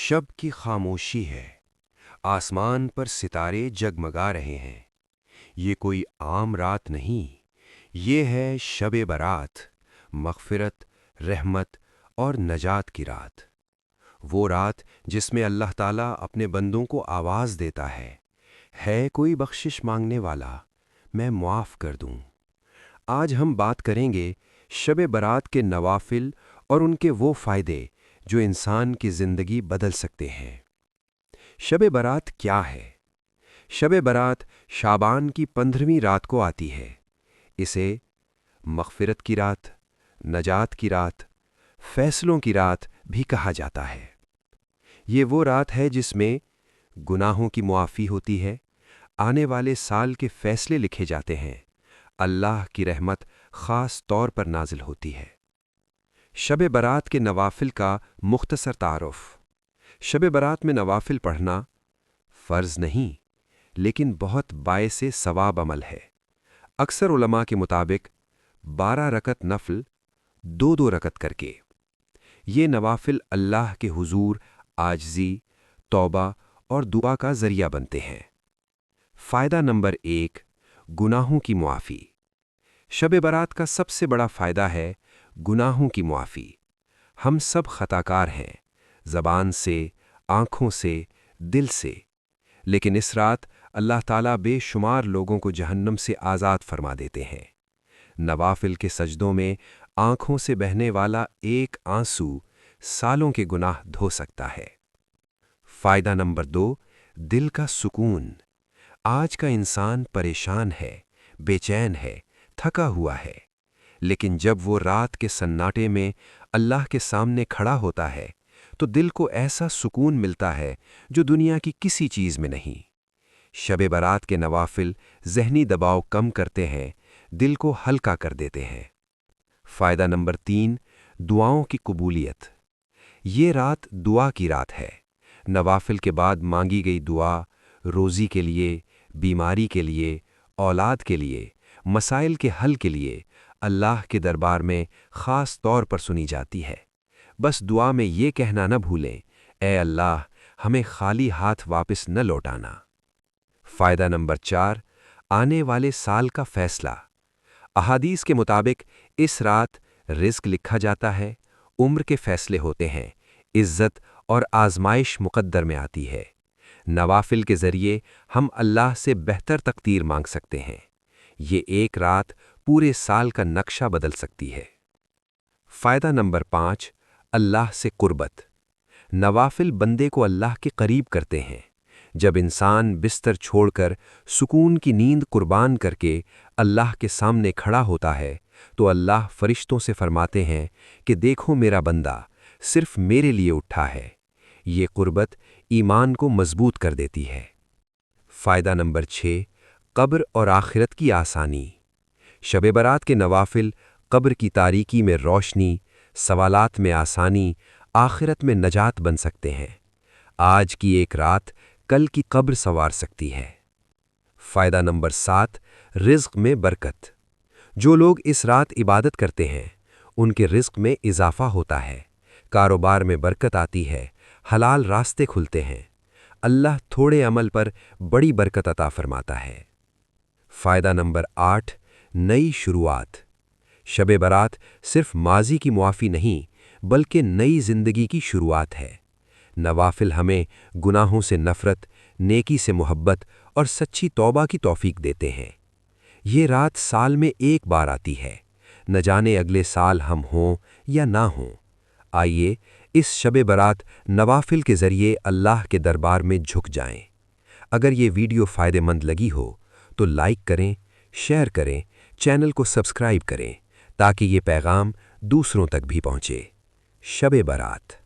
शब की खामोशी है। आसमान पर सितारे जगमगा रहे हैं। ये कोई आम रात नहीं, ये है शब बारात, मग़फ़िरत, रहमत और नजात की रात। वो रात जिसमें अल्लाह ताला अपने बंदों को आवाज़ देता है कोई बख्शिश मांगने वाला, मैं मुआफ़ कर दूँ। आज हम बात करेंगे शब बारात के नवाफिल और उनके वो फ़ायदे जो इंसान की ज़िंदगी बदल सकते हैं। शब बारात क्या है? शब बारात शाबान की 15वीं रात को आती है। इसे मग़फ़िरत की रात, नजात की रात, फ़ैसलों की रात भी कहा जाता है। ये वो रात है जिसमें गुनाहों की मुआफ़ी होती है, आने वाले साल के फ़ैसले लिखे जाते हैं, अल्लाह की रहमत ख़ास तौर पर नाज़िल होती है। शब बारात के नवाफिल का मुख्तसर तारुफ़। शब बारात में नवाफिल पढ़ना फ़र्ज़ नहीं, लेकिन बहुत बायसे सवाब अमल है। अक्सर उलमा के मुताबिक 12 रकत नफ़ल 2-2 रकत करके ये नवाफिल अल्लाह के हुजूर आजिज़ी, तौबा और दुआ का ज़रिया बनते हैं। फ़ायदा नंबर 1, गुनाहों की मुआफ़ी। शब बारात का सबसे बड़ा फ़ायदा है गुनाहों की मुआफ़ी। हम सब ख़ताकार हैं, ज़बान से, आँखों से, दिल से, लेकिन इस रात अल्लाह ताला बेशुमार लोगों को जहन्नम से आज़ाद फरमा देते हैं। नवाफिल के सजदों में आँखों से बहने वाला एक आंसू सालों के गुनाह धो सकता है। फ़ायदा नंबर 2, दिल का सुकून। आज का इंसान परेशान है, बेचैन है, थका हुआ है, लेकिन जब वो रात के सन्नाटे में अल्लाह के सामने खड़ा होता है तो दिल को ऐसा सुकून मिलता है जो दुनिया की किसी चीज़ में नहीं। शब बारात के नवाफिल ज़हनी दबाव कम करते हैं, दिल को हल्का कर देते हैं। फ़ायदा नंबर 3, दुआओं की कबूलियत। ये रात दुआ की रात है। नवाफिल के बाद मांगी गई दुआ रोज़ी के लिए, बीमारी के लिए, औलाद के लिए, मसाइल के हल के लिए अल्लाह के दरबार में ख़ास तौर पर सुनी जाती है। बस दुआ में ये कहना न भूलें, ए अल्लाह हमें खाली हाथ वापस न लौटाना। फ़ायदा नंबर 4, आने वाले साल का फ़ैसला। अहादीस के मुताबिक इस रात रिज़्क़ लिखा जाता है, उम्र के फ़ैसले होते हैं, इज़्ज़त और आज़माइश मुक़द्दर में आती है। नवाफिल के ज़रिए हम अल्लाह से बेहतर तक़दीर मांग सकते हैं। ये एक रात पूरे साल का नक्शा बदल सकती है। फ़ायदा नंबर 5, अल्लाह से कुर्बत। नवाफिल बंदे को अल्लाह के करीब करते हैं। जब इंसान बिस्तर छोड़कर सुकून की नींद कुर्बान करके अल्लाह के सामने खड़ा होता है तो अल्लाह फ़रिश्तों से फरमाते हैं कि देखो मेरा बंदा सिर्फ़ मेरे लिए उठा है। ये कुर्बत ईमान को मज़बूत कर देती है। फ़ायदा नंबर 6, क़ब्र और आखिरत की आसानी। शब बारात के नवाफिल क़ब्र की तारीकी में रोशनी, सवालात में आसानी, आखिरत में नजात बन सकते हैं। आज की एक रात कल की क़ब्र संवार सकती है। फ़ायदा नंबर 7, रिज़्क़ में बरकत। जो लोग इस रात इबादत करते हैं उनके रिज़्क़ में इजाफ़ा होता है, कारोबार में बरकत आती है, हलाल रास्ते खुलते हैं। अल्लाह थोड़े अमल पर बड़ी बरकत अता फरमाता है। फ़ायदा नंबर 8, नई शुरुआत। शब बारात सिर्फ माजी की मुआफ़ी नहीं बल्कि नई ज़िंदगी की शुरुआत है। नवाफिल हमें गुनाहों से नफ़रत, नेकी से मोहब्बत और सच्ची तौबा की तौफ़ीक देते हैं। ये रात साल में एक बार आती है, न जाने अगले साल हम हों या ना हों। आइए इस शब बारात नवाफिल के ज़रिए अल्लाह के दरबार में झुक जाएं। अगर ये वीडियो फ़ायदेमंद लगी हो तो लाइक करें, शेयर करें, चैनल को सब्सक्राइब करें ताकि ये पैगाम दूसरों तक भी पहुँचे। शब बारात।